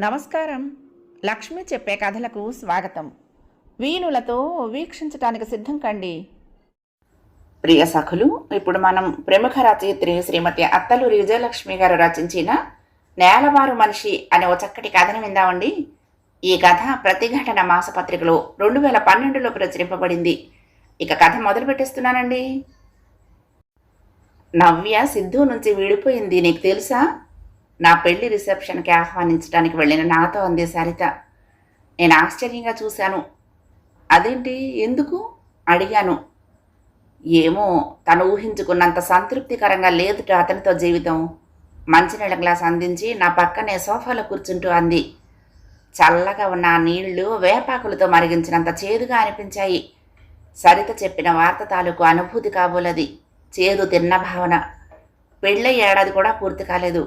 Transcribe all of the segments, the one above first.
నమస్కారం. లక్ష్మి చెప్పే కథలకు స్వాగతం. వీణులతో వీక్షించటానికి సిద్ధం కండి. ప్రియ సఖులు, ఇప్పుడు మనం ప్రముఖ రచయిత్రి శ్రీమతి అత్తలూరి విజయలక్ష్మి గారు రచించిన నేలవారు మనిషి అనే ఓ చక్కటి కథను విందామండి. ఈ కథ ప్రతిఘటన మాసపత్రికలో 2012లో ప్రచురింపబడింది. ఇక కథ మొదలు పెట్టేస్తున్నానండి. నవ్య సిద్ధు నుంచి విడిపోయింది నీకు తెలుసా? నా పెళ్లి రిసెప్షన్కి ఆహ్వానించడానికి వెళ్ళిన నాతో అంది సరిత. నేను ఆశ్చర్యంగా చూశాను. అదేంటి, ఎందుకు అడిగాను. ఏమో, తను ఊహించుకున్నంత సంతృప్తికరంగా లేదుట అతనితో జీవితం. మంచినీళ్ళ గ్లాస్ అందించి నా పక్కనే సోఫాలో కూర్చుంటూ అంది. చల్లగా ఉన్న ఆ నీళ్లు వేపాకులతో మరిగించినంత చేదుగా అనిపించాయి. సరిత చెప్పిన వార్త తాలూకు అనుభూతి కాబోలది. చేదు తిన్న భావన. పెళ్ళై ఏడాది కూడా పూర్తి కాలేదు,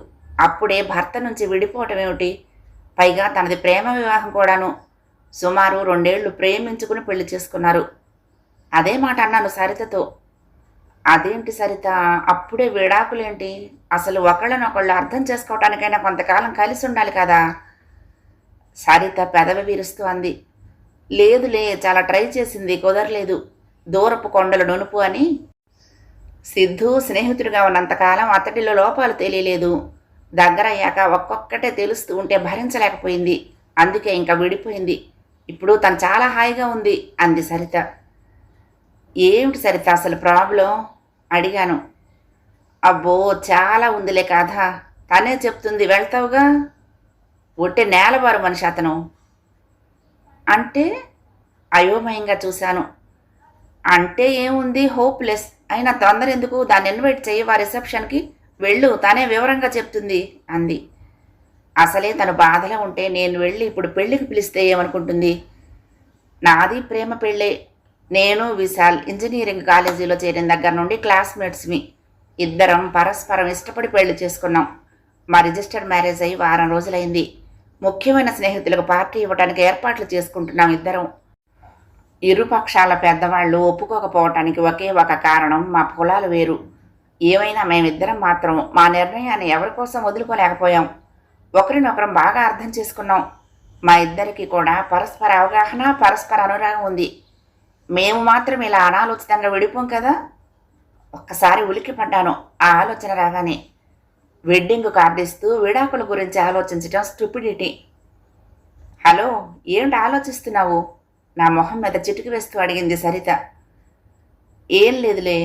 అప్పుడే భర్త నుంచి విడిపోవటం ఏమిటి? పైగా తనది ప్రేమ వివాహం కూడాను. సుమారు 2 ఏళ్లు ప్రేమించుకుని పెళ్లి చేసుకున్నారు. అదే మాట అన్నాను సరితతో. అదేంటి సరిత, అప్పుడే విడాకులేంటి? అసలు ఒకళ్ళనొకళ్ళు అర్థం చేసుకోవటానికైనా కొంతకాలం కలిసి ఉండాలి కదా. సరిత పెదవి విరుస్తూ అంది. లేదులే, చాలా ట్రై చేసింది, కుదరలేదు. దూరపు కొండలు నునుపు అని. సిద్ధు స్నేహితుడిగా ఉన్నంతకాలం అతడిలో లోపాలు తెలియలేదు. దగ్గరయ్యాక ఒక్కొక్కటే తెలుస్తూ ఉంటే భరించలేకపోయింది. అందుకే ఇంకా విడిపోయింది. ఇప్పుడు తను చాలా హాయిగా ఉంది అంది సరిత. ఏమిటి సరిత అసలు ప్రాబ్లం అడిగాను. అబ్బో, చాలా ఉందిలే కథ, తనే చెప్తుంది, వెళ్తావుగా. ఒట్టే నేలవారు మనిషి అతను. అంటే? అయోమయంగా చూశాను. అంటే ఏముంది, హోప్లెస్. అయినా తొందర ఎందుకు? దాన్ని ఇన్వైట్ చేయవా రిసెప్షన్కి? వెళ్ళు, తనే వివరంగా చెప్తుంది అంది. అసలే తను బాధలో ఉంటే నేను వెళ్ళి ఇప్పుడు పెళ్లికి పిలిస్తే ఏమనుకుంటుంది? నాది ప్రేమ పెళ్ళే. నేను విశాల్ ఇంజనీరింగ్ కాలేజీలో చేరిన దగ్గర నుండి క్లాస్మేట్స్మి. ఇద్దరం పరస్పరం ఇష్టపడి పెళ్లి చేసుకున్నాం. మా రిజిస్టర్డ్ మ్యారేజ్ అయ్యి వారం రోజులైంది. ముఖ్యమైన స్నేహితులకు పార్టీ ఇవ్వడానికి ఏర్పాట్లు చేసుకుంటున్నాం ఇద్దరం. ఇరుపక్షాల పెద్దవాళ్ళు ఒప్పుకోకపోవటానికి ఒకే ఒక కారణం, మా పొలాలు వేరు. ఏమైనా మేమిద్దరం మాత్రం మా నిర్ణయాన్ని ఎవరి కోసం వదులుకోలేకపోయాం. ఒకరినొకరం బాగా అర్థం చేసుకున్నాం. మా ఇద్దరికి కూడా పరస్పర అవగాహన, పరస్పర అనురాగం ఉంది. మేము మాత్రం ఇలా అనాలోచితంగా విడిపోం కదా. ఒక్కసారి ఉలిక్కిపడ్డాను ఆ ఆలోచన రాగానే. వెడ్డింగ్ కార్డు ఇస్తూ విడాకుల గురించి ఆలోచించడం స్టూపిడిటీ. హలో, ఏమిటి ఆలోచిస్తున్నావు? నా మొహం మీద చిటికి వేస్తూ అడిగింది సరిత. ఏం లేదులే,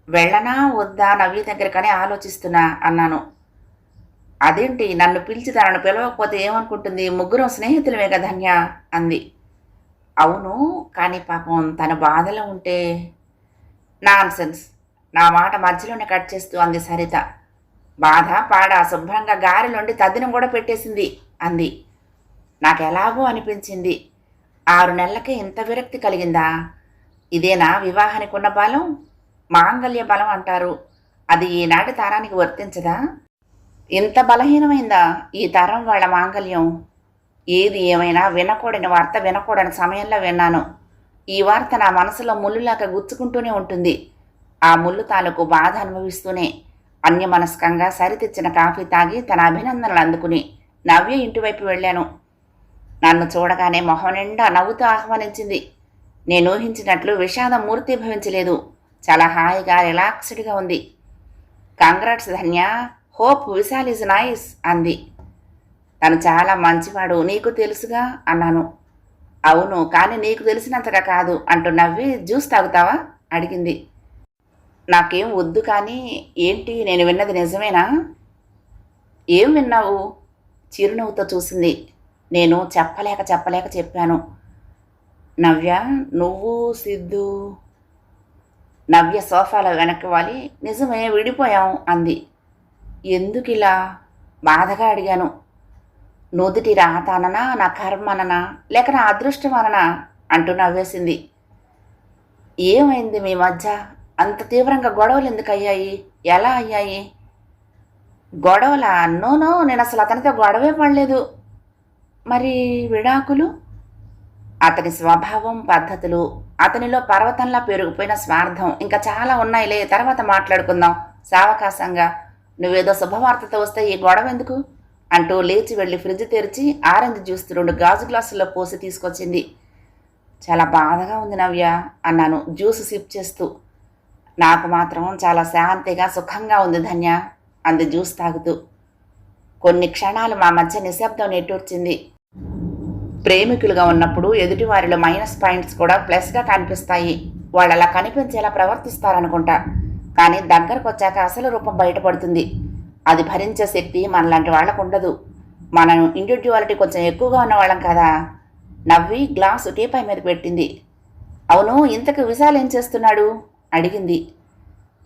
వెళ్ళనా వద్దా నవ్య దగ్గరకనే ఆలోచిస్తున్నా అన్నాను. అదేంటి, నన్ను పిలిచి తనను పిలవకపోతే ఏమనుకుంటుంది? ముగ్గురం స్నేహితులమే కదా ధన్య అంది. అవును, కానీ పాపం తన బాధలో ఉంటే. నాన్సెన్స్, నా మాట మధ్యలోనే కట్ చేస్తూ అంది సరిత. బాధ పాడా శుభ్రంగా గారెలుండి తద్దినం కూడా పెట్టేసింది అంది. నాకు ఎలాగో అనిపించింది. 6 నెలలకే ఇంత విరక్తి కలిగిందా? ఇదేనా వివాహానికి ఉన్న బలం? మాంగళ్య బలం అంటారు. అది ఈనాటి తరానికి వర్తించదా? ఇంత బలహీనమైందా ఈ తరం వాళ్ళ మాంగళ్యం? ఏది ఏమైనా వినకూడని వార్త వినకూడని సమయంలో విన్నాను. ఈ వార్త నా మనసులో ముళ్ళులాగా గుచ్చుకుంటూనే ఉంటుంది. ఆ ముళ్ళు తాలూకు బాధ అనుభవిస్తూనే అన్యమనస్కంగా సరితెచ్చిన కాఫీ తాగి తన అభినందనలు అందుకుని నవ్య ఇంటివైపు వెళ్ళాను. నన్ను చూడగానే మొహం నిండా నవ్వుతూ ఆహ్వానించింది. నేను ఊహించినట్లు విషాదం మూర్తిభవించలేదు. చాలా హాయిగా రిలాక్స్డ్గా ఉంది. Congrats Dhanya, hope Vishal is nice అంది. తను చాలా మంచివాడు, నీకు తెలుసుగా అన్నాను. అవును, కానీ నీకు తెలిసినంతగా కాదు అంటూ నవ్వి, జ్యూస్ తాగుతావా అడిగింది. నాకేం వద్దు, కానీ ఏంటి, నేను విన్నది నిజమేనా? ఏం విన్నావు? చిరునవ్వుతో చూసింది. నేను చెప్పలేక చెప్పాను. నవ్య, నువ్వు సిద్ధు. నవ్య సోఫాలో వెనక్కి వాలి, నిజమే విడిపోయాం అంది. ఎందుకిలా? బాధగా అడిగాను. నుదుటి రాత అననా, నా కర్మ అననా, లేక నా అదృష్టం అననా అంటూ నవ్వేసింది. ఏమైంది మీ మధ్య? అంత తీవ్రంగా గొడవలు ఎందుకు అయ్యాయి? ఎలా అయ్యాయి? గొడవలా? నో, నేను అసలు అతనితో గొడవే పడలేదు. మరి విడాకులు? అతని స్వభావం, పద్ధతులు, అతనిలో పర్వతంలా పెరిగిపోయిన స్వార్థం, ఇంకా చాలా ఉన్నాయిలే, తర్వాత మాట్లాడుకుందాం సావకాశంగా నువ్వేదో శుభవార్తతో వస్తే ఈ గొడవ ఎందుకు అంటూ లేచి వెళ్ళి ఫ్రిడ్జ్ తెరిచి ఆరెంజ్ జ్యూస్ 2 గాజు గ్లాసుల్లో పోసి తీసుకొచ్చింది. చాలా బాధగా ఉంది నవ్య అన్నాను జ్యూస్ సిప్ చేస్తూ. నాకు మాత్రం చాలా శాంతిగా సుఖంగా ఉంది ధన్య అంది జ్యూస్ తాగుతూ. కొన్ని క్షణాలు మా మధ్య నిశ్శబ్దం నెట్టూర్చింది. ప్రేమికులుగా ఉన్నప్పుడు ఎదుటివారిలో మైనస్ పాయింట్స్ కూడా ప్లస్గా కనిపిస్తాయి. వాళ్ళు అలా కనిపించేలా ప్రవర్తిస్తారనుకుంటా. కానీ దగ్గరకు వచ్చాక అసలు రూపం బయటపడుతుంది. అది భరించే శక్తి మనలాంటి వాళ్ళకు ఉండదు. మనం ఇండివిడ్యువాలిటీ కొంచెం ఎక్కువగా ఉన్నవాళ్ళం కదా. నవ్వి గ్లాసు టీపై మీద పెట్టింది. అవును, ఇంతకు విశాల్ ఏం చేస్తున్నాడు అడిగింది.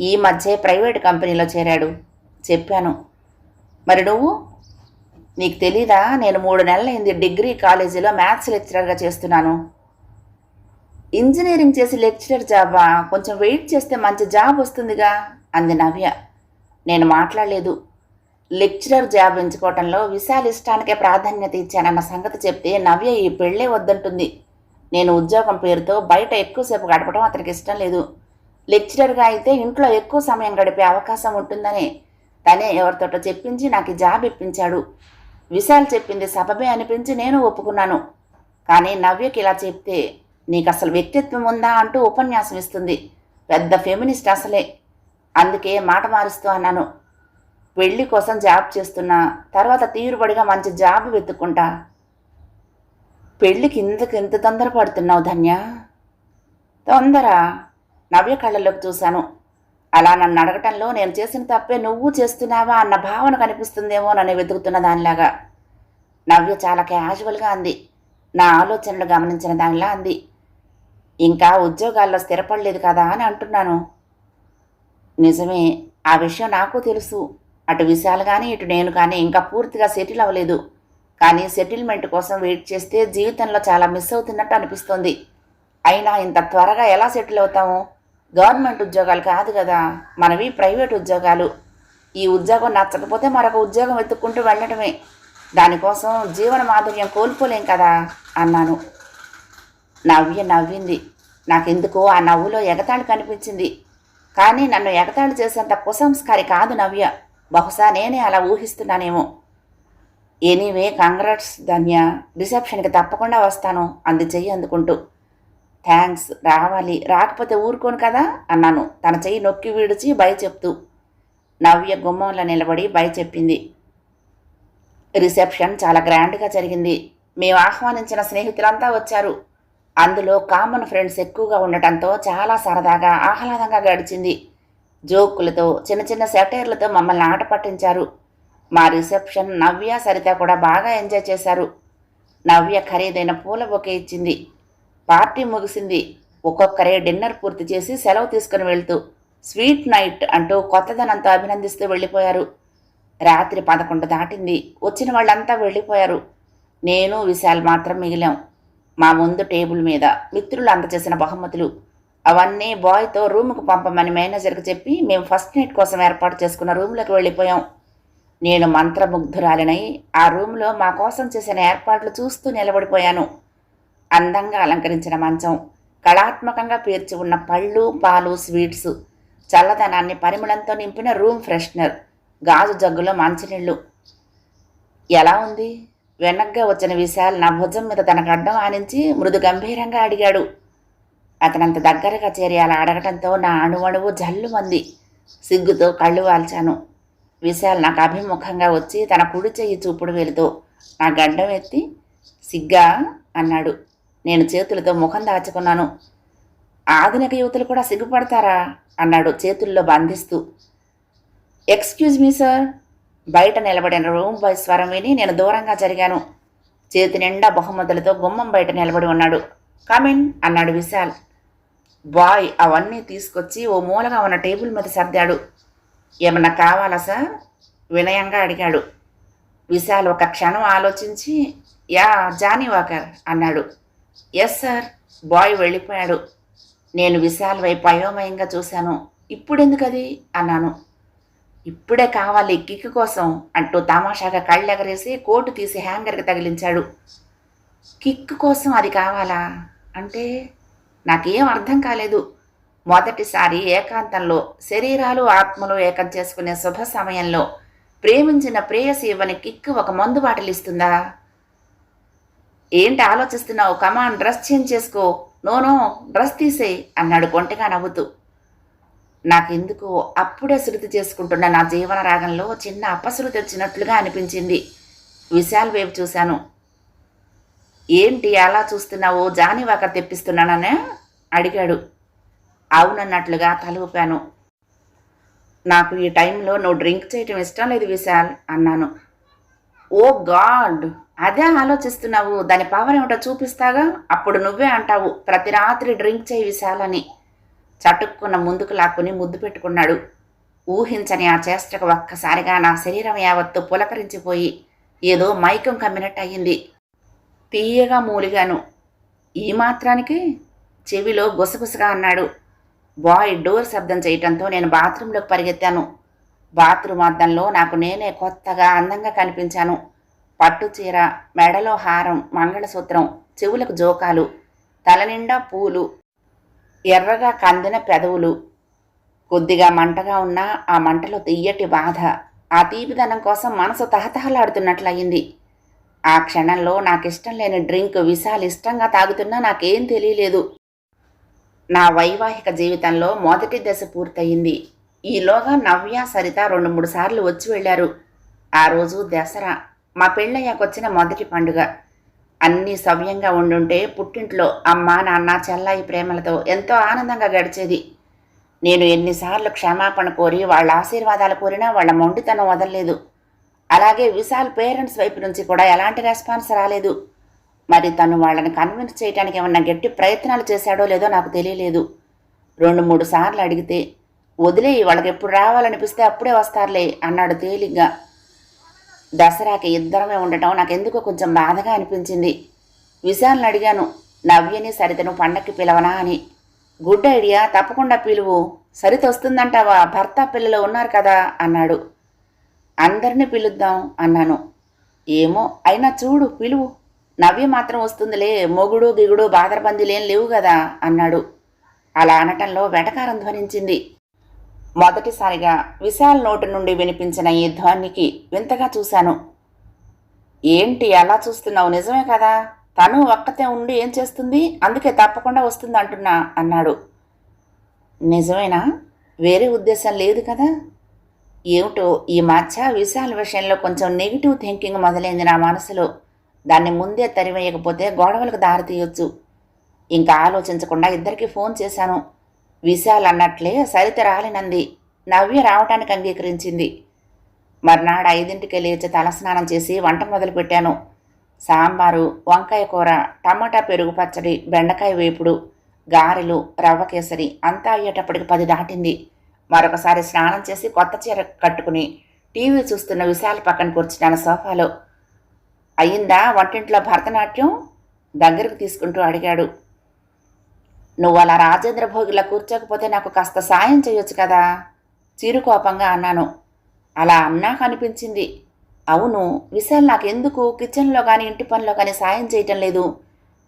ఈ మధ్య ప్రైవేట్ కంపెనీలో చేరాడు చెప్పాను. మరి నువ్వు? నీకు తెలీదా, నేను 3 నెలలైంది డిగ్రీ కాలేజీలో మ్యాథ్స్ లెక్చరర్గా చేస్తున్నాను. ఇంజనీరింగ్ చేసి లెక్చరర్ జాబా? కొంచెం వెయిట్ చేస్తే మంచి జాబ్ వస్తుందిగా అంది నవ్య. నేను మాట్లాడలేదు. లెక్చరర్ జాబ్ ఎంచుకోవటంలో విశాల్ ఇష్టానికే ప్రాధాన్యత ఇచ్చానన్న సంగతి చెప్తే నవ్య ఈ పెళ్ళే వద్దంటుంది. నేను ఉద్యోగం పేరుతో బయట ఎక్కువసేపు గడపడం అతనికి ఇష్టం లేదు. లెక్చరర్గా అయితే ఇంట్లో ఎక్కువ సమయం గడిపే అవకాశం ఉంటుందని తనే ఎవరితోటో చెప్పించి నాకు ఈ జాబ్ ఇప్పించాడు. విశాల్ చెప్పింది సబబే అనిపించి నేను ఒప్పుకున్నాను. కానీ నవ్యకి ఇలా చెప్తే నీకు అసలు వ్యక్తిత్వం ఉందా అంటూ ఉపన్యాసం ఇస్తుంది. పెద్ద ఫెమినిస్ట్ అసలే. అందుకే మాట మారుస్తూ అన్నాను. పెళ్లి కోసం జాబ్ చేస్తున్నా, తర్వాత తీరుబడిగా మంచి జాబ్ వెతుక్కుంటా. పెళ్ళికి ఎంత తొందరపడుతున్నావు ధన్య? తొందర? నవ్య కళ్ళలోకి చూశాను. అలా నన్ను అడగటంలో నేను చేసిన తప్పే నువ్వు చేస్తున్నావా అన్న భావన కనిపిస్తుందేమో నన్ను వెతుకుతున్న దానిలాగా. నవ్య చాలా క్యాజువల్గా అంది. నా ఆలోచనలు గమనించిన దానిలా అంది. ఇంకా ఉద్యోగాల్లో స్థిరపడలేదు కదా అని అంటున్నాను. నిజమే, ఆ విషయం నాకు తెలుసు. అటు విశాల్ కానీ ఇటు నేను కానీ ఇంకా పూర్తిగా సెటిల్ అవ్వలేదు. కానీ సెటిల్మెంట్ కోసం వెయిట్ చేస్తే జీవితంలో చాలా మిస్ అవుతున్నట్టు అనిపిస్తోంది. అయినా ఇంత త్వరగా ఎలా సెటిల్ అవుతాము? గవర్నమెంట్ ఉద్యోగాలు కాదు కదా, మనవి ప్రైవేట్ ఉద్యోగాలు. ఈ ఉద్యోగం నచ్చకపోతే మరొక ఉద్యోగం వెతుక్కుంటూ వెళ్ళటమే. దానికోసం జీవన మాధుర్యం కోల్పోలేం కదా అన్నాను. నవ్య నవ్వింది. నాకెందుకో ఆ నవ్వులో ఎగతాళి కనిపించింది. కానీ నన్ను ఎగతాళి చేసేంత కుసంస్కారి కాదు నవ్య. బహుశా నేనే అలా ఊహిస్తున్నానేమో. ఎనీవే కంగ్రాట్స్ ధన్య, రిసెప్షన్కి తప్పకుండా వస్తాను అంది చెయ్యి అందుకుంటూ. థ్యాంక్స్, రావాలి, రాకపోతే ఊరుకోను కదా అన్నాను తన చెయ్యి నొక్కి విడిచి బై చెప్తూ. నవ్య గుమ్మంలో నిలబడి బై చెప్పింది. రిసెప్షన్ చాలా గ్రాండ్గా జరిగింది. మేము ఆహ్వానించిన స్నేహితులంతా వచ్చారు. అందులో కామన్ ఫ్రెండ్స్ ఎక్కువగా ఉండటంతో చాలా సరదాగా ఆహ్లాదంగా గడిచింది. జోకులతో చిన్న చిన్న సెటైర్లతో మమ్మల్ని ఆట పట్టించారు. మా రిసెప్షన్ నవ్య సరిత కూడా బాగా ఎంజాయ్ చేశారు. నవ్య ఖరీదైన పూల బొకే ఇచ్చింది. పార్టీ ముగిసింది. ఒక్కొక్కరే డిన్నర్ పూర్తి చేసి సెలవు తీసుకుని వెళ్తూ స్వీట్ నైట్ అంటూ కొత్తదనంతో అభినందిస్తూ వెళ్ళిపోయారు. రాత్రి 11 దాటింది. వచ్చిన వాళ్ళంతా వెళ్ళిపోయారు. నేను విశాల్ మాత్రం మిగిలాం. మా ముందు టేబుల్ మీద మిత్రులు అందచేసిన బహుమతులు. అవన్నీ బాయ్తో రూముకు పంపమని మేనేజర్కి చెప్పి మేము ఫస్ట్ నైట్ కోసం ఏర్పాటు చేసుకున్న రూమ్లోకి వెళ్ళిపోయాం. నేను మంత్రముగ్ధురాలినై ఆ రూమ్లో మా కోసం చేసిన ఏర్పాట్లు చూస్తూ నిలబడిపోయాను. అందంగా అలంకరించిన మంచం, కళాత్మకంగా పేర్చి ఉన్న పళ్ళు, పాలు, స్వీట్స్, చల్లదనాన్ని పరిమళంతో నింపిన రూమ్ ఫ్రెషనర్, గాజు జగ్గులో మంచినీళ్ళు. ఎలా ఉంది? వెనక్గా వచ్చిన విశాల్ నా భుజం మీద తన గడ్డం ఆనించి మృదు గంభీరంగా అడిగాడు. అతనంత దగ్గరగా చేరి అలా అడగటంతో నా అణువణువు జల్లుమంది. సిగ్గుతో కళ్ళు వాల్చాను. విశాల్ నాకు అభిముఖంగా వచ్చి తన కుడి చెయ్యి చూపుడు వేలుతో నా గడ్డం ఎత్తి సిగ్గా అన్నాడు. నేను చేతులతో ముఖం దాచుకున్నాను. ఆధునిక యువతులు కూడా సిగ్గుపడతారా అన్నాడు చేతుల్లో బంధిస్తూ. Excuse me sir. బయట నిలబడిన రూమ్ బాయ్ స్వరం విని నేను దూరంగా జరిగాను. చేతి నిండా బహుమతులతో గుమ్మం బయట నిలబడి ఉన్నాడు. కమిన్ అన్నాడు విశాల్. బాయ్ అవన్నీ తీసుకొచ్చి ఓ మూలగా ఉన్న టేబుల్ మీద సర్దాడు. ఏమన్నా కావాలా సార్? వినయంగా అడిగాడు. విశాల్ ఒక క్షణం ఆలోచించి యా జానీ వాకర్ అన్నాడు. Yes sir. బాయ్ వెళ్ళిపోయాడు. నేను విశాల్ వైపు అయోమయంగా చూశాను. ఇప్పుడెందుకది అన్నాను. ఇప్పుడే కావాలి కిక్ కోసం అంటూ తమాషాగా కళ్ళెగరేసి కోటు తీసి హ్యాంగర్కి తగిలించాడు. కిక్ కోసం అది కావాలా అంటే నాకేం అర్థం కాలేదు. మొదటిసారి ఏకాంతంలో శరీరాలు ఆత్మలు ఏకం చేసుకునే శుభ సమయంలో ప్రేమించిన ప్రేయసి ఇవ్వని కిక్కు ఒక మందు బాటలు ఇస్తుందా? ఏంటి ఆలోచిస్తున్నావు? కమాన్, డ్రెస్ చేంజ్ చేసుకో. నోనో, డ్రెస్ తీసేయి అన్నాడు కొంటెగా నవ్వుతూ. నాకెందుకో అప్పుడే శృతి చేసుకుంటున్న నా జీవన రాగంలో చిన్న అపశృతి వచ్చినట్లుగా అనిపించింది. విశాల్ వైపు చూశాను. ఏంటి అలా చూస్తున్నావు? జానీవాకర్ తెప్పిస్తున్నాననే అడిగాడు. అవునన్నట్లుగా తల ఊపాను. నాకు ఈ టైంలో నువ్వు డ్రింక్ చేయటం ఇష్టం లేదు విశాల్ అన్నాను. ఓ గాడ్, అదే ఆలోచిస్తున్నావు? దాని పవర్ ఏమిటో చూపిస్తాగా, అప్పుడు నువ్వే అంటావు ప్రతి రాత్రి డ్రింక్ చేయి విశాల్ అని. చటుక్కున్న ముందుకు లాక్కుని ముద్దు పెట్టుకున్నాడు. ఊహించని ఆ చేష్టకు ఒక్కసారిగా నా శరీరం యావత్తు పులకరించిపోయి ఏదో మైకం కమ్మినట్టు అయ్యింది. తీయగా మూలిగాను. ఈ మాత్రానికి చెవిలో గుసగుసగా అన్నాడు. బాయ్ డోర్ శబ్దం చేయటంతో నేను బాత్రూంలోకి పరిగెత్తాను. బాత్రూమ్ అద్దంలో నాకు నేనే కొత్తగా అందంగా కనిపించాను. పట్టు చీర, మెడలో హారం, మంగళసూత్రం, చెవులకు జోకాలు, తలనిండా పూలు, ఎర్రగా కందిన పెదవులు. కొద్దిగా మంటగా ఉన్న ఆ మంటలో తియ్యటి బాధ, ఆ తీపిదనం కోసం మనసు తహతహలాడుతున్నట్లయింది. ఆ క్షణంలో నాకిష్టం లేని డ్రింక్ విశాల్ ఇష్టంగా తాగుతున్నా నాకేం తెలియలేదు. నా వైవాహిక జీవితంలో మొదటి దశ పూర్తయింది. ఈలోగా నవ్య, సరిత 2-3 సార్లు వచ్చి వెళ్ళారు. ఆ రోజు దసరా, మా పెళ్ళయ్యాకొచ్చిన మొదటి పండుగ. అన్నీ సవ్యంగా ఉండుంటే పుట్టింట్లో అమ్మ, నాన్న, చెల్లాయి ప్రేమలతో ఎంతో ఆనందంగా గడిచేది. నేను ఎన్నిసార్లు క్షమాపణ కోరి వాళ్ళ ఆశీర్వాదాలు కోరినా వాళ్ళ మొండితనం వదలలేదు. అలాగే విశాల్ పేరెంట్స్ వైపు నుంచి కూడా ఎలాంటి రెస్పాన్స్ రాలేదు. మరి తను వాళ్ళని కన్విన్స్ చేయడానికి ఏమన్నా గట్టి ప్రయత్నాలు చేశాడో లేదో నాకు తెలియలేదు. 2-3 సార్లు అడిగితే వదిలేయి, వాళ్ళకి ఎప్పుడు రావాలనిపిస్తే అప్పుడే వస్తారులే అన్నాడు తేలిగ్గా. దసరాకి ఇద్దరమే ఉండటం నాకెందుకో కొంచెం బాధగా అనిపించింది. విశాల్ని అడిగాను, నవ్యని సరితను పండక్కి పిలవనా అని. గుడ్ ఐడియా, తప్పకుండా పిలువు. సరిత వస్తుందంటావా? భర్త పిల్లలు ఉన్నారు కదా అన్నాడు. అందరినీ పిలుద్దాం అన్నాను. ఏమో, అయినా చూడు, పిలువు. నవ్య మాత్రం వస్తుందిలే, మొగుడు గిగుడు బాదరబందీలేం లేవు కదా అన్నాడు. అలా అనటంలో వెటకారం ధ్వనించింది. మొదటిసారిగా విశాల్ నోటి నుండి వినిపించిన ఈ ధ్వనికి వింతగా చూశాను. ఏంటి అలా చూస్తున్నావు? నిజమే కదా, తను ఒక్కతే ఉండి ఏం చేస్తుంది? అందుకే తప్పకుండా వస్తుంది అంటున్నా అన్నాడు. నిజమేనా? వేరే ఉద్దేశం లేదు కదా? ఏమిటో ఈ మధ్య విశాల్ విషయంలో కొంచెం నెగిటివ్ థింకింగ్ మొదలైంది నా మనసులో. దాన్ని ముందే తరివేయకపోతే గొడవలకు దారితీయొచ్చు. ఇంకా ఆలోచించకుండా ఇద్దరికి ఫోన్ చేశాను. విశాల్ అన్నట్లే సరిత రాలినంది. నవ్య రావటానికి అంగీకరించింది. మర్నాడు 5ంటికి లేచి తలస్నానం చేసి వంట మొదలుపెట్టాను. సాంబారు, వంకాయ కూర, టమాటా పెరుగు పచ్చడి, బెండకాయ వేపుడు, గారెలు, రవ్వ కేసరి అంతా అయ్యేటప్పటికి 10 దాటింది. మరొకసారి స్నానం చేసి కొత్త చీర కట్టుకుని టీవీ చూస్తున్న విశాల్ పక్కన కూర్చున్నాను సోఫాలో. అయ్యిందా వంటింట్లో భరతనాట్యం? దగ్గరకు తీసుకుంటూ అడిగాడు. నువ్వు అలా రాజేంద్ర భోగిలా కూర్చోకపోతే నాకు కాస్త సాయం చేయొచ్చు కదా చిరుకోపంగా అన్నాను. అలా అన్నాక అనిపించింది, అవును విశాల్ నాకెందుకు కిచెన్లో కానీ ఇంటి పనిలో కానీ సాయం చేయటం లేదు.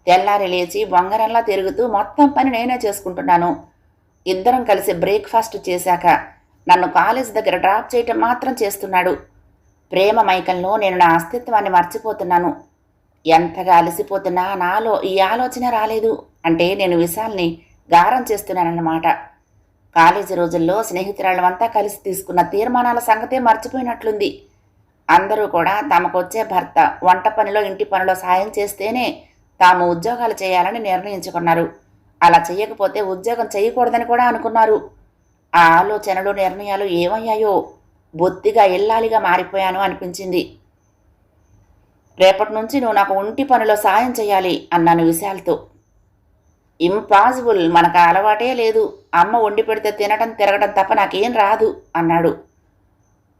తెల్లారి లేచి బొంగరంలా తిరుగుతూ మొత్తం పని నేనే చేసుకుంటున్నాను. ఇద్దరం కలిసి బ్రేక్ఫాస్ట్ చేశాక నన్ను కాలేజ్ దగ్గర డ్రాప్ చేయటం మాత్రం చేస్తున్నాడు. ప్రేమ మైకంలో నేను నా అస్తిత్వాన్ని మర్చిపోతున్నాను. ఎంతగా అలసిపోతున్నా నాలో ఈ ఆలోచన రాలేదు. అంటే నేను విశాల్ని గారం చేస్తున్నానన్నమాట. కాలేజీ రోజుల్లో స్నేహితురాళ్ళంతా కలిసి తీసుకున్న తీర్మానాల సంగతే మర్చిపోయినట్లుంది. అందరూ కూడా తమకొచ్చే భర్త వంట పనిలో ఇంటి పనిలో సాయం చేస్తేనే తాము ఉద్యోగాలు చేయాలని నిర్ణయించుకున్నారు. అలా చేయకపోతే ఉద్యోగం చేయకూడదని కూడా అనుకున్నారు. ఆ ఆలోచనలు, నిర్ణయాలు ఏమయ్యాయో బొత్తిగా ఇల్లాలిగా మారిపోయాను అనిపించింది. రేపటి నుంచి నువ్వు నాకు ఒంటి పనిలో సాయం చేయాలి అన్నాను విశాల్తో. ఇంపాసిబుల్, మనకు అలవాటే లేదు. అమ్మ వండి పెడితే తినటం తిరగడం తప్ప నాకేం రాదు అన్నాడు.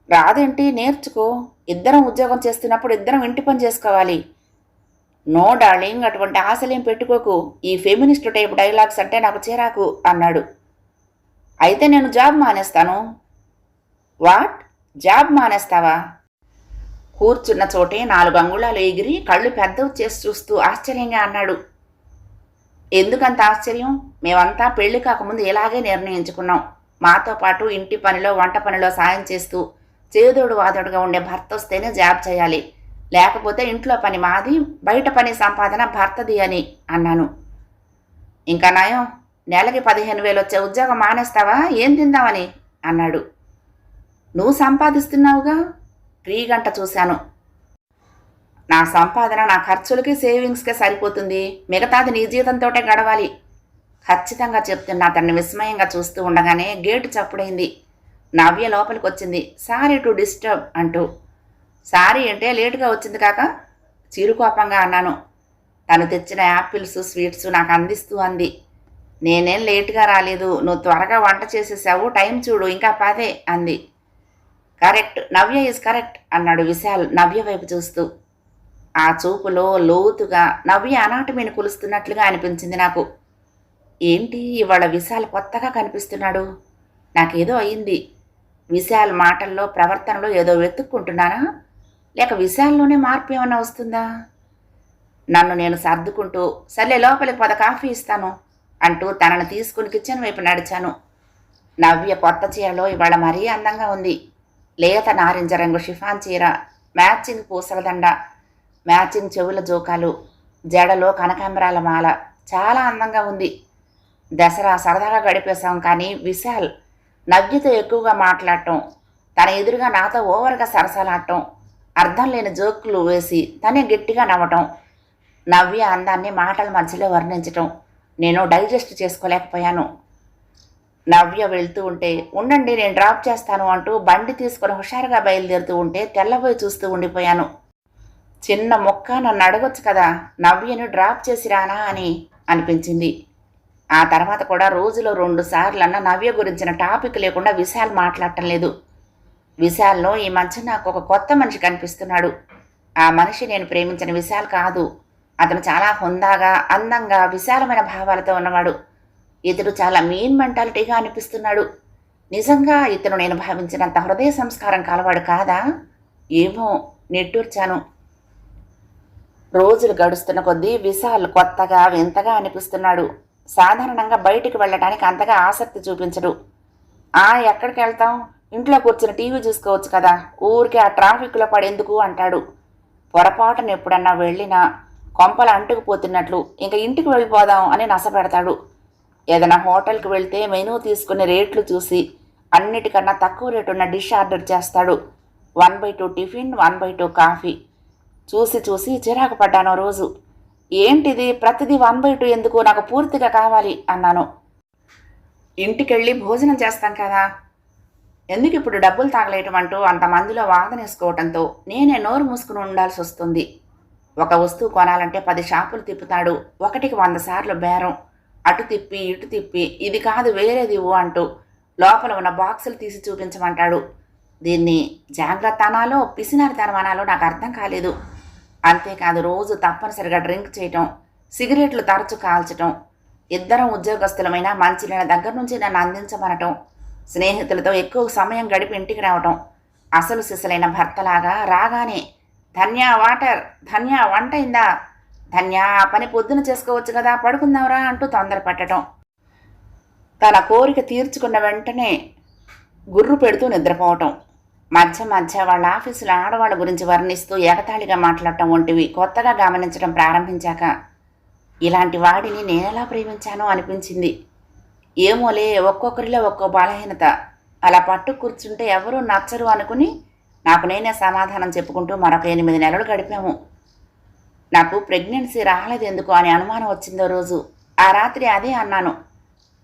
రాదేంటి, నేర్చుకో. ఇద్దరం ఉద్యోగం చేస్తున్నప్పుడు ఇద్దరం ఇంటి పని చేసుకోవాలి. నో డార్లింగ్, అటువంటి ఆశలేం పెట్టుకోకు. ఈ ఫెమినిస్ట్ టైప్ డైలాగ్స్ అంటే నాకు చిరాకు అన్నాడు. అయితే నేను జాబ్ మానేస్తాను. వాట్, జాబ్ మానేస్తావా? కూర్చున్న చోటే 4 అంగుళాలు ఎగిరి కళ్ళు పెద్దవి చేసి చూస్తూ ఆశ్చర్యంగా అన్నాడు. ఎందుకంత ఆశ్చర్యం? మేమంతా పెళ్లి కాకముందు ఇలాగే నిర్ణయించుకున్నాం. మాతో పాటు ఇంటి పనిలో వంట పనిలో సాయం చేస్తూ చేదోడు వాదోడుగా ఉండే భర్త వస్తేనే జాబ్ చేయాలి, లేకపోతే ఇంట్లో పని మాది, బయట పని సంపాదన భర్తది అని అన్నాను. ఇంకా నయం, నెలకి 15,000 వచ్చే ఉద్యోగం మానేస్తావా, ఏం తిందామని అన్నాడు. నువ్వు సంపాదిస్తున్నావుగా. గంట చూశాను. నా సంపాదన నా ఖర్చులకి సేవింగ్స్కే సరిపోతుంది, మిగతాది నీ జీతంతోటే గడవాలి. ఖచ్చితంగా చెప్తున్నా. అతన్ని విస్మయంగా చూస్తూ ఉండగానే గేటు చప్పుడైంది. నవ్య లోపలికి వచ్చింది. సారీ టు డిస్టర్బ్ అంటూ. సారీ అంటే లేటుగా వచ్చింది కాక చిరుకోపంగా అన్నాను. తను తెచ్చిన యాపిల్స్ స్వీట్స్ నాకు అందిస్తూ అంది. నేనేం లేటుగా రాలేదు, నువ్వు త్వరగా వంట చేసేసావు, టైం చూడు ఇంకా 10 అంది. కరెక్ట్, నవ్య ఈజ్ కరెక్ట్ అన్నాడు విశాల్ నవ్య వైపు చూస్తూ. ఆ చూపులో లోతుగా నవ్య అనాటమీని కొలుస్తున్నట్లుగా అనిపించింది నాకు. ఏంటి ఇవాళ విశాల్ కొత్తగా కనిపిస్తున్నాడు? నాకేదో అయింది. విశాల్ మాటల్లో ప్రవర్తనలో ఏదో వెతుక్కుంటున్నానా, లేక విశాల్లోనే మార్పు ఏమన్నా వస్తుందా? నన్ను నేను సర్దుకుంటూ సర్లే లోపలికి పద, కాఫీ ఇస్తాను అంటూ తనను తీసుకుని కిచెన్ వైపు నడిచాను. నవ్య కొత్త చీరలో ఇవాళ మరీ అందంగా ఉంది. లేత నారింజ రంగు షిఫాన్ చీర, మ్యాచింగ్ పూసల దండ, మ్యాచింగ్ చెవుల జోకాలు, జడలో కనకాంబరాల మాల, చాలా అందంగా ఉంది. దసరా సరదాగా గడిపేశాం. కానీ విశాల్ నవ్యతో ఎక్కువగా మాట్లాడటం, తన ఎదురుగా నాతో ఓవర్గా సరసాలాడటం, అర్థం లేని జోకులు వేసి తనే గట్టిగా నవ్వటం, నవ్య అందాన్ని మాటల మధ్యలో వర్ణించటం నేను డైజెస్ట్ చేసుకోలేకపోయాను. నవ్య వెళ్తూ ఉంటే ఉండండి నేను డ్రాప్ చేస్తాను అంటూ బండి తీసుకొని హుషారుగా బయలుదేరుతూ ఉంటే తెల్లబోయి చూస్తూ ఉండిపోయాను. చిన్న మొక్క నన్ను అడగొచ్చు కదా, నవ్యను డ్రాప్ చేసి రానా అని అనిపించింది. ఆ తర్వాత కూడా రోజులో 2 సార్లన్నా నవ్య గురించిన టాపిక్ లేకుండా విశాల్ మాట్లాడటం లేదు. విశాల్లో ఈ మధ్య నాకు ఒక కొత్త మనిషి కనిపిస్తున్నాడు. ఆ మనిషి నేను ప్రేమించిన విశాల్ కాదు. అతను చాలా హుందాగా, అందంగా, విశాలమైన భావాలతో ఉన్నవాడు. ఇతడు చాలా మీన్ మెంటాలిటీగా అనిపిస్తున్నాడు. నిజంగా ఇతను నేను భావించినంత హృదయ సంస్కారం కలవాడు కాదా? ఏమో నిట్టూర్చాను. రోజులు గడుస్తున్న కొద్దీ విశాల్ కొత్తగా వింతగా అనిపిస్తున్నాడు. సాధారణంగా బయటికి వెళ్ళడానికి అంతగా ఆసక్తి చూపించడు. ఎక్కడికి వెళ్తాం, ఇంట్లో కూర్చుని టీవీ చూసుకోవచ్చు కదా, ఊరికే ఆ ట్రాఫిక్లో పడేందుకు అంటాడు. పొరపాటున ఎప్పుడన్నా వెళ్ళినా కొంపలు అంటుకుపోతున్నట్లు ఇంక ఇంటికి వెళ్ళిపోదాం అని నసపెడతాడు. ఏదైనా హోటల్కి వెళ్తే మెనూ తీసుకునే రేట్లు చూసి అన్నిటికన్నా తక్కువ రేటు ఉన్న డిష్ ఆర్డర్ చేస్తాడు. 1/2 టిఫిన్, 1/2 కాఫీ. చూసి చూసి చిరాకు పడ్డాను రోజు. ఏంటిది ప్రతిదీ 1/2 ఎందుకు, నాకు పూర్తిగా కావాలి అన్నాను. ఇంటికెళ్ళి భోజనం చేస్తాం కదా, ఎందుకు ఇప్పుడు డబ్బులు తాగలేయటం అంటూ అంతమందిలో వాదనేసుకోవటంతో నేనే నోరు మూసుకుని ఉండాల్సి వస్తుంది. ఒక వస్తువు కొనాలంటే 10 షాపులు తిప్పుతాడు. 1కి 100 సార్లు బేరం. అటు తిప్పి ఇటు తిప్పి ఇది కాదు వేరేది ఇవ్వు అంటూ లోపల ఉన్న బాక్సులు తీసి చూపించమంటాడు. దీన్ని జాగ్రత్త అనాలో పిసినారితనం అనాలో నాకు అర్థం కాలేదు. అంతేకాదు రోజు తప్పనిసరిగా డ్రింక్ చేయటం, సిగరెట్లు తరచు కాల్చటం, ఇద్దరం ఉద్యోగస్తులమైన మంచినీళ్ళ దగ్గర నుంచి నన్ను అందించమనటం, స్నేహితులతో ఎక్కువ సమయం గడిపి ఇంటికి రావటం, అసలు సిసలైన భర్తలాగా రాగానే ధన్య వాటర్, ధన్య వంట అయిందా, ధన్య ఆ పని పొద్దున చేసుకోవచ్చు కదా, పడుకుందాంరా అంటూ తొందర పెట్టడం, తన కోరిక తీర్చుకున్న వెంటనే గుర్రు పెడుతూ నిద్రపోవటం, మధ్య మధ్య వాళ్ళ ఆఫీసులో ఆడవాళ్ళ గురించి వర్ణిస్తూ ఎగతాళిగా మాట్లాడటం వంటివి కొత్తగా గమనించడం ప్రారంభించాక ఇలాంటి వాడిని నేనెలా ప్రేమించానో అనిపించింది. ఏమోలే, ఒక్కొక్కరిలో ఒక్కో బలహీనత. అలా పట్టు కూర్చుంటే ఎవరూ నచ్చరు అనుకుని నాకు నేనే సమాధానం చెప్పుకుంటూ మరొక 8 నెలలు గడిపాము. నాకు ప్రెగ్నెన్సీ రాలేదు ఎందుకు అని అనుమానం వచ్చిందో రోజు. ఆ రాత్రి అదే అన్నాను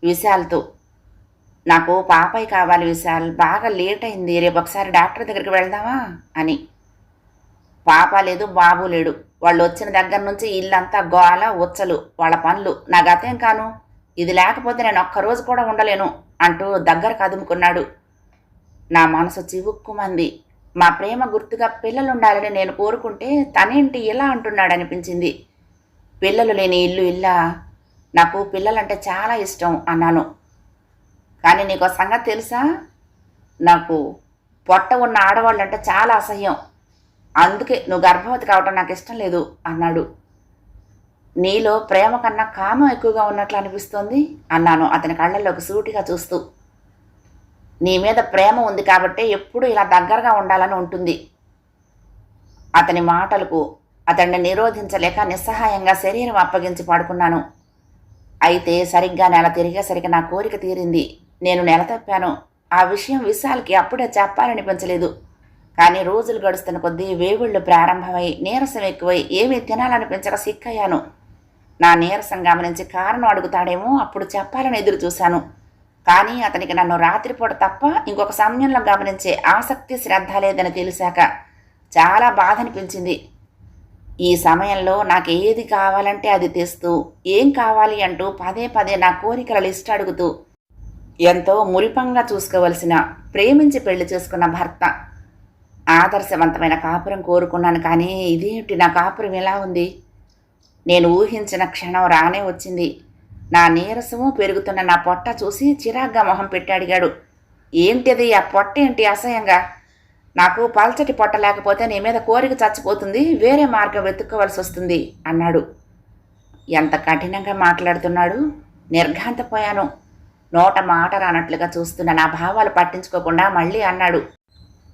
విశాల్తో. నాకు పాపయ్య కావాలి విశాల్, బాగా లేట్ అయింది, రేపు ఒకసారి డాక్టర్ దగ్గరికి వెళ్దామా అని. పాప లేదు, బాబు లేడు. వాళ్ళు వచ్చిన దగ్గర నుంచి ఇల్లంతా గోల, ఉచ్చలు, వాళ్ళ పనులు. నా గతేం కాను, ఇది లేకపోతే నేను ఒక్కరోజు కూడా ఉండలేను అంటూ దగ్గర కదుముకున్నాడు. నా మనసు చివుక్కుమంది. మా ప్రేమ గుర్తుగా పిల్లలుండాలని నేను కోరుకుంటే తనేంటి ఇలా అంటున్నాడనిపించింది. పిల్లలు లేని ఇల్లు ఇల్లా? నాకు పిల్లలంటే చాలా ఇష్టం అన్నాను. కానీ నీకో సంగతి తెలుసా, నాకు పొట్ట ఉన్న ఆడవాళ్ళంటే చాలా అసహ్యం, అందుకే నువ్వు గర్భవతి కావటం నాకు ఇష్టం లేదు అన్నాడు. నీలో ప్రేమ కన్నా కామం ఎక్కువగా ఉన్నట్లు అనిపిస్తోంది అన్నాను అతని కళ్ళల్లోకి సూటిగా చూస్తూ. నీ మీద ప్రేమ ఉంది కాబట్టే ఎప్పుడూ ఇలా దగ్గరగా ఉండాలని ఉంటుంది. అతని మాటలకు అతన్ని నిరోధించలేక నిస్సహాయంగా శరీరం అప్పగించి పడుకున్నాను. అయితే సరిగ్గా నెల తిరిగేసరికి నా కోరిక తీరింది. నేను నెల తప్పాను. ఆ విషయం విశాల్కి అప్పుడే చెప్పాలనిపించలేదు. కానీ రోజులు గడుస్తున్న కొద్దీ వేవుళ్ళు ప్రారంభమై నీరసం ఎక్కువై ఏమీ తినాలనిపించక సిక్కయ్యాను. నా నీరసం గమనించి కారణం అడుగుతాడేమో అప్పుడు చెప్పాలని ఎదురు చూశాను. కానీ అతనికి నన్ను రాత్రిపూట తప్ప ఇంకొక సమయంలో గమనించే ఆసక్తి శ్రద్ధ లేదని తెలిసాక చాలా బాధ అనిపించింది. ఈ సమయంలో నాకు ఏది కావాలంటే అది తెస్తూ ఏం కావాలి అంటూ పదే పదే నా కోరికల లిస్ట్ అడుగుతూ ఎంతో మురిపంగా చూసుకోవలసిన ప్రేమించి పెళ్లి చేసుకున్న భర్త. ఆదర్శవంతమైన కాపురం కోరుకున్నాను. కానీ ఇదేంటి నా కాపురం ఎలా ఉంది? నేను ఊహించిన క్షణం రానే వచ్చింది. నా నీరసము పెరుగుతున్న నా పొట్ట చూసి చిరాగ్గా మొహం పెట్టి అడిగాడు. ఏంటిది ఆ పొట్ట ఏంటి అసహ్యంగా? నాకు పల్చటి పొట్ట లేకపోతే నీ మీద కోరిక చచ్చిపోతుంది, వేరే మార్గం వెతుక్కోవలసి వస్తుంది అన్నాడు. ఎంత కఠినంగా మాట్లాడుతున్నాడు. నిర్ఘాంతపోయాను. నోట మాట రానట్లుగా చూస్తున్న నా భావాలు పట్టించుకోకుండా మళ్ళీ అన్నాడు.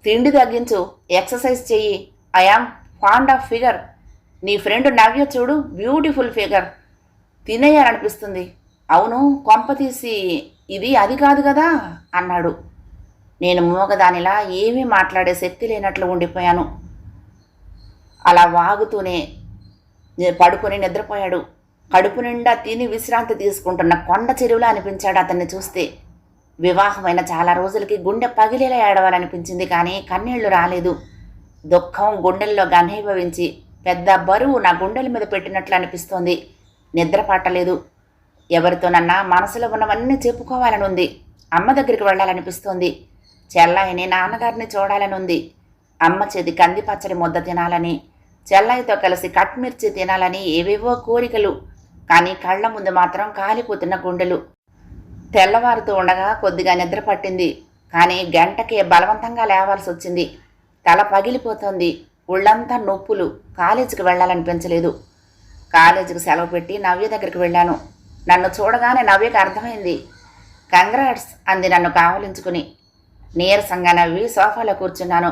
తిండి తగ్గించు, ఎక్సర్సైజ్ చెయ్యి. I am fond of figure. నీ ఫ్రెండ్ నవ్య చూడు, బ్యూటిఫుల్ ఫిగర్. తినేయాలనిపిస్తుంది. అవును, కొంప తీసి ఇది అది కాదు కదా అన్నాడు. నేను మూగదానిలా ఏమీ మాట్లాడే శక్తి లేనట్లు ఉండిపోయాను. అలా వాగుతూనే పడుకొని నిద్రపోయాడు. కడుపు నిండా తిని విశ్రాంతి తీసుకుంటున్న కొండ చెరువులా అనిపించాడు అతన్ని చూస్తే. వివాహమైన చాలా రోజులకి గుండె పగిలేలా ఏడవాలనిపించింది. కానీ కన్నీళ్లు రాలేదు. దుఃఖం గుండెల్లో ఘనీభవించి పెద్ద బరువు నా గుండెల మీద పెట్టినట్లు అనిపిస్తోంది. నిద్ర పట్టలేదు. ఎవరితోనన్నా మనసులో ఉన్నవన్నీ చెప్పుకోవాలని ఉంది. అమ్మ దగ్గరికి వెళ్ళాలనిపిస్తోంది. చెల్లాయిని నాన్నగారిని చూడాలని ఉంది. అమ్మ చేతి కంది పచ్చడి ముద్ద తినాలని, చెల్లాయితో కలిసి కట్మిర్చి తినాలని ఏవేవో కోరికలు. కానీ కళ్ళ ముందు మాత్రం కాలిపోతున్న గుండెలు. తెల్లవారుతూ ఉండగా కొద్దిగా నిద్ర పట్టింది. కానీ గంటకే బలవంతంగా లేవాల్సి వచ్చింది. తల పగిలిపోతోంది. ఒళ్ళంతా నొప్పులు. కాలేజీకి వెళ్ళాలనిపించలేదు. కాలేజీకి సెలవు పెట్టి నవ్య దగ్గరికి వెళ్ళాను. నన్ను చూడగానే నవ్యకి అర్థమైంది. కంగ్రాట్స్ అంది నన్ను కావలించుకుని. నీరసంగా నవ్వి సోఫాలో కూర్చున్నాను.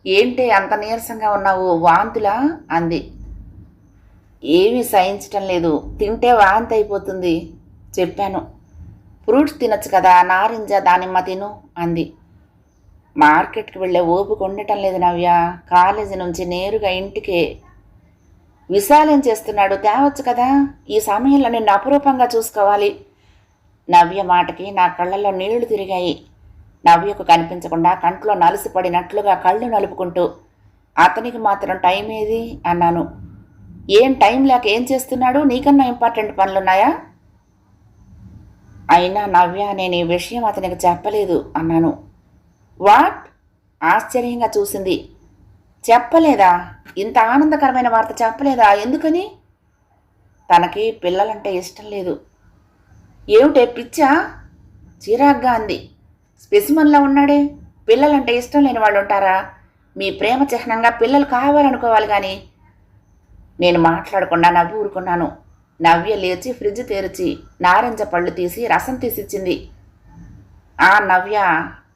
ఏంటి అంత నీరసంగా ఉన్నావు, వాంతులా అంది. ఏమీ సహించటం లేదు, తింటే వాంతి అయిపోతుంది చెప్పాను. ఫ్రూట్స్ తినచ్చు కదా, నారింజ దానిమ్మ తిను అంది. మార్కెట్కి వెళ్ళే ఓపిక ఉండటం లేదు నవ్య. కాలేజీ నుంచి నేరుగా ఇంటికే. విశాలం చేస్తున్నాడు, తేవచ్చు కదా. ఈ సమయంలో నిన్ను అపురూపంగా చూసుకోవాలి. నవ్య మాటకి నా కళ్ళల్లో నీళ్లు తిరిగాయి. నవ్యకు కనిపించకుండా కంట్లో నలిసిపడినట్లుగా కళ్ళు నలుపుకుంటూ, అతనికి మాత్రం టైం ఏది అన్నాను. ఏం టైం లేక ఏం చేస్తున్నాడు? నీకన్నా ఇంపార్టెంట్ పనులున్నాయా? అయినా నవ్య నేను ఈ విషయం అతనికి చెప్పలేదు అన్నాను. వాట్? ఆశ్చర్యంగా చూసింది. చెప్పలేదా? ఇంత ఆనందకరమైన వార్త చెప్పలేదా? ఎందుకని? తనకి పిల్లలంటే ఇష్టం లేదు. ఏమిటే పిచ్చా? చిరాగ్గా అంది. స్పెసిమన్లా ఉన్నాడే. పిల్లలంటే ఇష్టం లేని వాళ్ళు ఉంటారా? మీ ప్రేమ చిహ్నంగా పిల్లలు కావాలనుకోవాలి కానీ. నేను మాట్లాడకుండా నవ్వి ఊరుకున్నాను. నవ్య లేచి ఫ్రిడ్జ్ తెరిచి నారింజ పళ్ళు తీసి రసం తీసిచ్చింది. ఆ నవ్య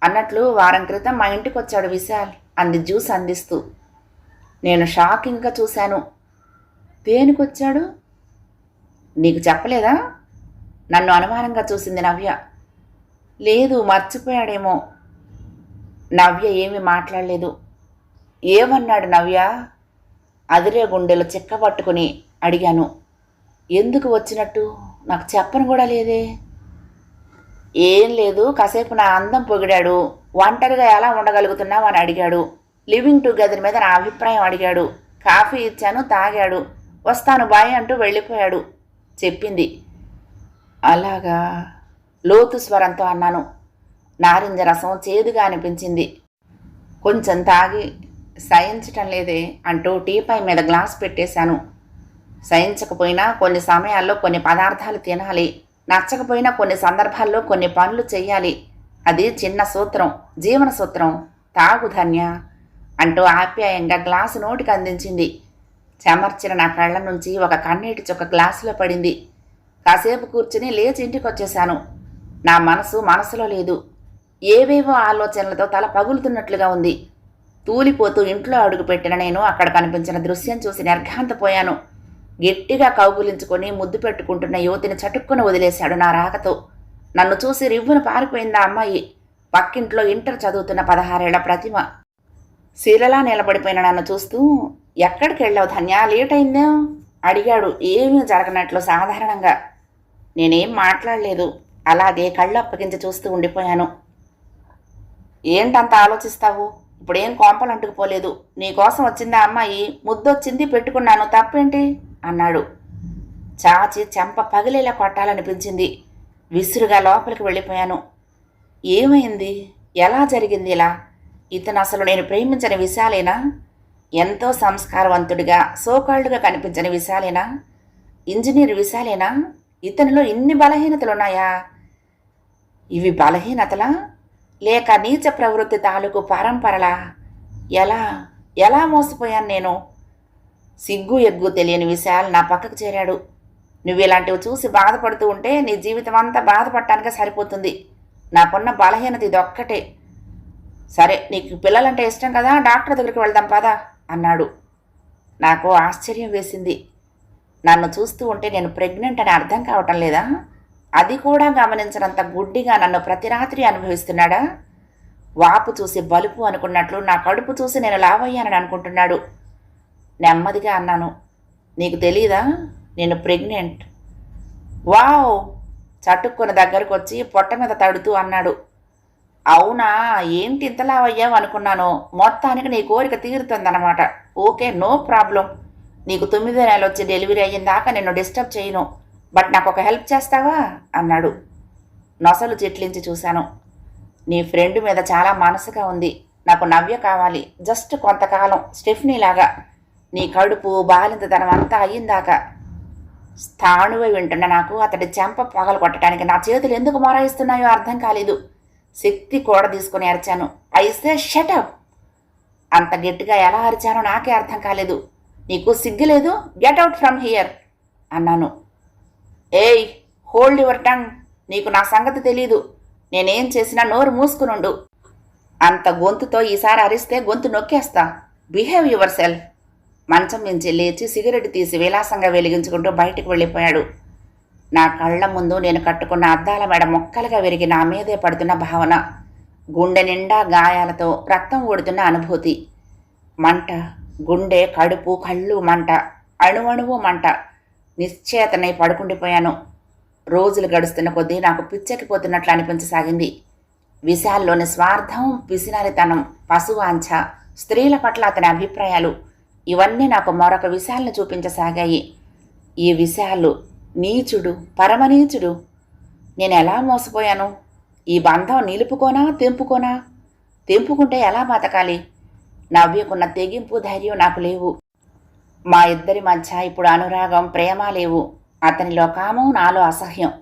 అన్నట్లు వారం క్రితం మా ఇంటికి వచ్చాడు విశాల్ అంది జ్యూస్ అందిస్తూ. నేను షాకింగ్గా చూశాను. దేనికొచ్చాడు? నీకు చెప్పలేదా? నన్ను అనుమానంగా చూసింది నవ్య. లేదు, మర్చిపోయాడేమో. నవ్య ఏమీ మాట్లాడలేదు. ఏమన్నాడు నవ్య? అదిరే గుండెలు చిక్కబట్టుకుని అడిగాను. ఎందుకు వచ్చినట్టు నాకు చెప్పను కూడా లేదే. ఏం లేదు, కాసేపు నా అందం పొగిడాడు. ఒంటరిగా ఎలా ఉండగలుగుతున్నావు అని అడిగాడు. లివింగ్ టుగెదర్ మీద నా అభిప్రాయం అడిగాడు. కాఫీ ఇచ్చాను, తాగాడు. వస్తాను బాయ్ అంటూ వెళ్ళిపోయాడు చెప్పింది. అలాగా? లోతు స్వరంతో అన్నాను. నారింజ రసం చేదుగా అనిపించింది. కొంచెం తాగి సహించటం లేదే అంటూ టీపై మీద గ్లాస్ పెట్టేశాను. సహించకపోయినా కొన్ని సమయాల్లో కొన్ని పదార్థాలు తినాలి. నచ్చకపోయినా కొన్ని సందర్భాల్లో కొన్ని పనులు చెయ్యాలి. అది చిన్న సూత్రం, జీవన సూత్రం. తాగు ధన్య అంటూ ఆప్యాయంగా గ్లాసు నోటికి అందించింది. చెమర్చిన నా కళ్ళ నుంచి ఒక కన్నీటి చుక్క గ్లాసులో పడింది. కాసేపు కూర్చుని లేచి ఇంటికొచ్చేశాను. నా మనసులో లేదు. ఏవేవో ఆలోచనలతో తల పగులుతున్నట్లుగా ఉంది. తూలిపోతూ ఇంట్లో అడుగుపెట్టిన నేను అక్కడ కనిపించిన దృశ్యం చూసి నిర్ఘాంతపోయాను. గట్టిగా కౌగులించుకొని ముద్దు పెట్టుకుంటున్న యువతిని చటుక్కున వదిలేశాడు నా రాకతో. నన్ను చూసి రివ్వున పారిపోయిందా అమ్మాయి. పక్కింట్లో ఇంటర్ చదువుతున్న 16 ఏళ్ల ప్రతిమ. శీలలా నిలబడిపోయిన నన్ను చూస్తూ, ఎక్కడికి వెళ్ళావు ధన్య, లేట్ అయిందే అడిగాడు ఏమీ జరగనట్లు సాధారణంగా. నేనేం మాట్లాడలేదు. అలాగే కళ్ళు అప్పగించి చూస్తూ ఉండిపోయాను. ఏంటంత ఆలోచిస్తావు? ఇప్పుడేం కోంపలు అంటుకుపోలేదు. నీకోసం వచ్చిందా అమ్మాయి, ముద్దొచ్చింది, పెట్టుకున్నాను, తప్పేంటి అన్నాడు. చాచి చెంప పగిలేలా కొట్టాలనిపించింది. విసురుగా లోపలికి వెళ్ళిపోయాను. ఏమైంది? ఎలా జరిగింది ఇలా? ఇతను అసలు నేను ప్రేమించిన విశాలేనా? ఎంతో సంస్కారవంతుడిగా సోకాళ్ళుగా కనిపించిన విశాలేనా? ఇంజనీర్ విశాలేనా? ఇతనిలో ఇన్ని బలహీనతలున్నాయా? ఇవి బలహీనతలా లేక నీచ ప్రవృత్తి తాలూకు పరంపరలా? ఎలా ఎలా మోసపోయాను నేను? సిగ్గు ఎగ్గు తెలియని విశాల్ నా పక్కకు చేరాడు. నువ్వు ఇలాంటివి చూసి బాధపడుతూ ఉంటే నీ జీవితం అంతా బాధపడటానికే సరిపోతుంది. నాకున్న బలహీనత ఇదొక్కటే. సరే, నీకు పిల్లలంటే ఇష్టం కదా, డాక్టర్ దగ్గరికి వెళ్దాం పదా అన్నాడు. నాకు ఆశ్చర్యం వేసింది. నన్ను చూస్తూ ఉంటే నేను ప్రెగ్నెంట్ అని అర్థం కావటం లేదా? అది కూడా గమనించినంత గుడ్డిగా నన్ను ప్రతి రాత్రి అనుభవిస్తున్నాడా? వాపు చూసి బలుపు అనుకున్నట్లు నా కడుపు చూసి నేను లావయ్యానని అనుకుంటున్నాడు. నెమ్మదిగా అన్నాను, నీకు తెలీదా, నేను ప్రెగ్నెంట్. వావ్! చటుక్కున దగ్గరకు వచ్చి పొట్ట మీద తడుతూ అన్నాడు. అవునా, ఏంటి ఇంతలా అయ్యావు అనుకున్నాను. మొత్తానికి నీ కోరిక తీరుతుందన్నమాట. Okay, no problem. నీకు 9వ నెల వచ్చి డెలివరీ అయ్యిందాకా నిన్ను డిస్టర్బ్ చేయను. బట్ నాకు ఒక హెల్ప్ చేస్తావా అన్నాడు. నొసలు చిట్లించి చూశాను. నీ ఫ్రెండ్ మీద చాలా మనసుగా ఉంది. నాకు నవ్య కావాలి, జస్ట్ కొంతకాలం, స్టెఫ్నీలాగా. నీ కడుపు బాలింతదనం అంతా అయ్యిందాకా. స్థాణువై వింటున్న నాకు అతడి చెంప పగలు కొట్టడానికి నా చేతులు ఎందుకు మొరాయిస్తున్నాయో అర్థం కాలేదు. శక్తి కూడా తీసుకుని అరిచాను. ఐసే షటప్! అంత గట్టిగా ఎలా అరిచానో నాకే అర్థం కాలేదు. నీకు సిగ్గులేదు? గెట్ అవుట్ ఫ్రమ్ హియర్ అన్నాను. ఏయ్, హోల్డ్ యువర్ టంగ్. నీకు నా సంగతి తెలీదు. నేనేం చేసినా నోరు మూసుకునుండు. అంత గొంతుతో ఈసారి అరిస్తే గొంతు నొక్కేస్తా. Behave your self. మంచం మించి లేచి సిగరెట్ తీసి విలాసంగా వెలిగించుకుంటూ బయటికి వెళ్ళిపోయాడు. నా కళ్ల ముందు నేను కట్టుకున్న అద్దాల మెడ మొక్కలుగా విరిగి నా మీదే పడుతున్న భావన. గుండె నిండా గాయాలతో రక్తం ఊడుతున్న అనుభూతి. మంట, గుండె, కడుపు, కళ్ళు మంట, అణువణువు మంట. నిశ్చేతనై పడుకుండిపోయాను. రోజులు గడుస్తున్న కొద్దీ నాకు పిచ్చెక్కిపోతున్నట్లు అనిపించసాగింది. విశాల్లోని స్వార్థం, పిసినారితనం, పశువాంఛ, స్త్రీల పట్ల అతని అభిప్రాయాలు, ఇవన్నీ నాకు మరొక విశాల్ని చూపించసాగాయి. ఈ విశాలు నీచుడు, పరమనీచుడు. నేను ఎలా మోసపోయాను? ఈ బంధం నిలుపుకోనా, తెంపుకోనా? తెంపుకుంటే ఎలా బతకాలి? నవ్యకున్న తెగింపు, ధైర్యం నాకు లేవు. మా ఇద్దరి మధ్య ఇప్పుడు అనురాగం, ప్రేమ లేవు. అతనిలో కామం, నాలో అసహ్యం.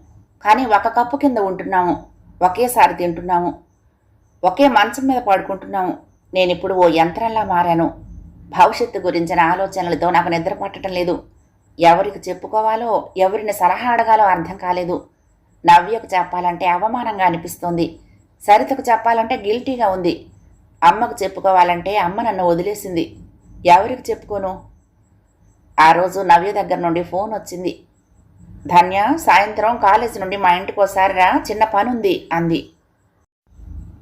కానీ ఒక కప్పు కింద ఉంటున్నాము, ఒకేసారి తింటున్నాము, ఒకే మంచం మీద పడుకుంటున్నాము. నేనిప్పుడు ఓ యంత్రంలా మారాను. భవిష్యత్తు గురించిన ఆలోచనలతో నాకు నిద్ర పట్టడం లేదు. ఎవరికి చెప్పుకోవాలో, ఎవరిని సలహా అడగాలో అర్థం కాలేదు. నవ్యకు చెప్పాలంటే అవమానంగా అనిపిస్తోంది. సరితకు చెప్పాలంటే గిల్టీగా ఉంది. అమ్మకు చెప్పుకోవాలంటే అమ్మ నన్ను వదిలేసింది. ఎవరికి చెప్పుకోను? ఆ రోజు నవ్య దగ్గర నుండి ఫోన్ వచ్చింది. ధన్య, సాయంత్రం కాలేజీ నుండి మా ఇంటికి ఒకసారి రా, చిన్న పనుంది అంది.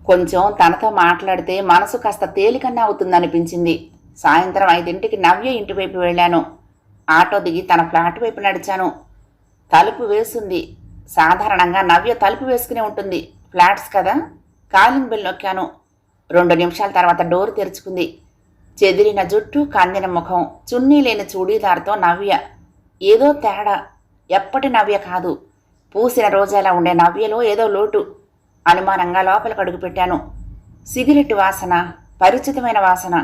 కొంచెం తనతో మాట్లాడితే మనసు కాస్త తేలికన్నా అవుతుందనిపించింది. సాయంత్రం 5ంటికి నవ్య ఇంటి వైపు వెళ్ళాను. ఆటో దిగి తన ఫ్లాట్ వైపు నడిచాను. తలుపు వేసుంది. సాధారణంగా నవ్య తలుపు వేసుకునే ఉంటుంది, ఫ్లాట్స్ కదా. Calling bell నొక్కాను. 2 నిమిషాల తర్వాత డోరు తెరుచుకుంది. చెదిరిన జుట్టు, కందిన ముఖం, చున్నీ లేని చూడీదార్తో నవ్య. ఏదో తేడా. ఎప్పటి నవ్య కాదు. పూసిన రోజేలా ఉండే నవ్యలో ఏదో లోటు. అనుమానంగా లోపలికి అడుగుపెట్టాను. సిగరెట్ వాసన, పరిచితమైన వాసన.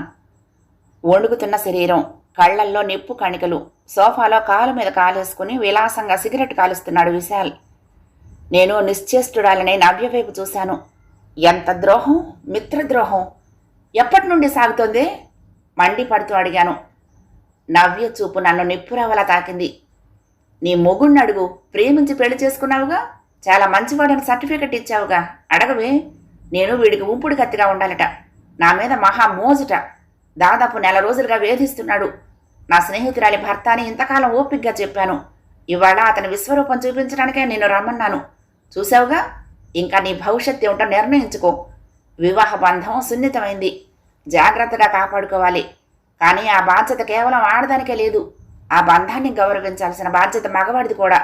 వణుకుతున్న శరీరం, కళ్లల్లో నిప్పు కణికలు. సోఫాలో కాలు మీద కాలేసుకుని విలాసంగా సిగరెట్ కాలుస్తున్నాడు విశాల్. నేను నిశ్చేష్టుడాలని నవ్య వైపు చూశాను. ఎంత ద్రోహం, మిత్రద్రోహం! ఎప్పటి నుండి సాగుతోంది? మండిపడుతూ అడిగాను. నవ్య చూపు నన్ను నిప్పురవలా తాకింది. నీ మొగుణ్ణి అడుగు, ప్రేమించి పెళ్లి చేసుకున్నావుగా, చాలా మంచివాడని సర్టిఫికెట్ ఇచ్చావుగా, అడగవే. నేను వీడికి ఉంపుడు కత్తిగా ఉండాలట, నా మీద మహా మోజుట. దాదాపు 1 రోజులుగా వేధిస్తున్నాడు. నా స్నేహితురాలి భర్త అని ఇంతకాలం ఓపిగ్గా చెప్పాను. ఇవాళ అతని విశ్వరూపం చూపించడానికే నిన్ను రమ్మన్నాను. చూసావుగా, ఇంకా నీ భవిష్యత్తు ఏమిటో నిర్ణయించుకో. వివాహ బంధం సున్నితమైంది, జాగ్రత్తగా కాపాడుకోవాలి. కానీ ఆ బాధ్యత కేవలం ఆడదానికే లేదు. ఆ బంధాన్ని గౌరవించాల్సిన బాధ్యత మగవాడిది కూడా.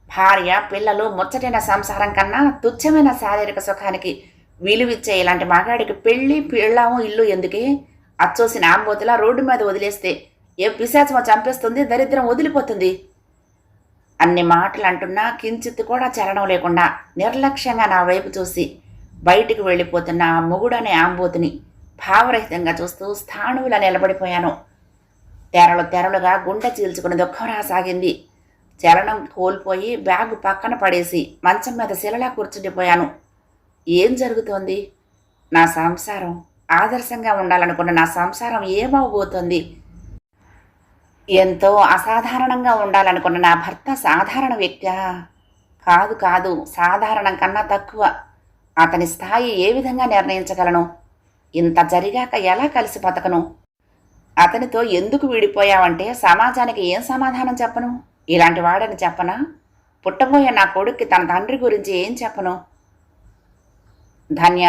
భార్య, పిల్లలు, ముచ్చటైన సంసారం కన్నా తుచ్చమైన శారీరక సుఖానికి విలువిచ్చే ఇలాంటి మగాడికి పెళ్లి, పిళ్ళాము, ఇల్లు ఎందుకే? అచ్చోసిన ఆంబోతులా రోడ్డు మీద వదిలేస్తే ఏ పిశాచమో చంపేస్తుంది, దరిద్రం వదిలిపోతుంది. అన్ని మాటలు అంటున్నా కించిత్తు కూడా చలనం లేకుండా నిర్లక్ష్యంగా నా వైపు చూసి బయటికి వెళ్ళిపోతున్న ఆ మొగుడనే ఆంబోతుని భావరహితంగా చూస్తూ స్థాణువులా నిలబడిపోయాను. తెరలు తెరలుగా గుండె చీల్చుకుని దుఃఖం రాసాగింది. చలనం కోల్పోయి బ్యాగు పక్కన పడేసి మంచం మీద శిలలా కూర్చుండిపోయాను. ఏం జరుగుతోంది? నా సంసారం, ఆదర్శంగా ఉండాలనుకున్న నా సంసారం ఏమవబోతోంది? ఎంతో అసాధారణంగా ఉండాలనుకున్న నా భర్త సాధారణ వ్యక్తా? కాదు కాదు, సాధారణం కన్నా తక్కువ. అతని స్థాయి ఏ విధంగా నిర్ణయించగలను? ఇంత జరిగాక ఎలా కలిసి బతకను? అతనితో ఎందుకు విడిపోయావంటే సమాజానికి ఏం సమాధానం చెప్పను? ఇలాంటి వాడని చెప్పనా? పుట్టబోయే నా కొడుక్కి తన తండ్రి గురించి ఏం చెప్పను? ధన్య,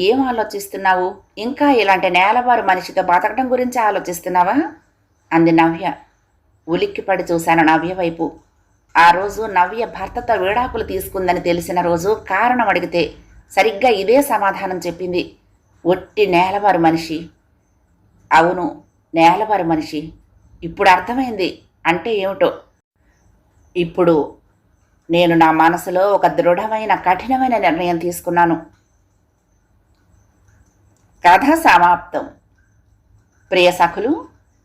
ఏం ఆలోచిస్తున్నావు? ఇంకా ఇలాంటి నేలబారు మనిషితో బతకడం గురించి ఆలోచిస్తున్నావా? అంది నవ్య. ఉలిక్కిపడి చూశాను నవ్య వైపు. ఆ రోజు నవ్య భర్తతో విడాకులు తీసుకుందని తెలిసిన రోజు కారణం అడిగితే సరిగ్గా ఇదే సమాధానం చెప్పింది. ఒట్టి నేలబారు మనిషి. అవును, నేలబారు మనిషి. ఇప్పుడు అర్థమైంది అంటే ఏమిటో. ఇప్పుడు నేను నా మనసులో ఒక దృఢమైన, కఠినమైన నిర్ణయం తీసుకున్నాను. కథ సమాప్తం. ప్రియ సఖులు,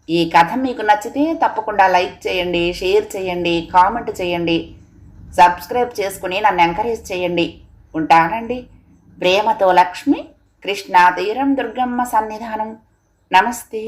ఈ కథ మీకు నచ్చితే తప్పకుండా లైక్ చేయండి, షేర్ చేయండి, కామెంట్ చేయండి, సబ్స్క్రైబ్ చేసుకుని నన్ను ఎంకరేజ్ చేయండి. ఉంటానండి. ప్రేమతో లక్ష్మి, కృష్ణా తీరం దుర్గమ్మ సన్నిధానం. నమస్తే.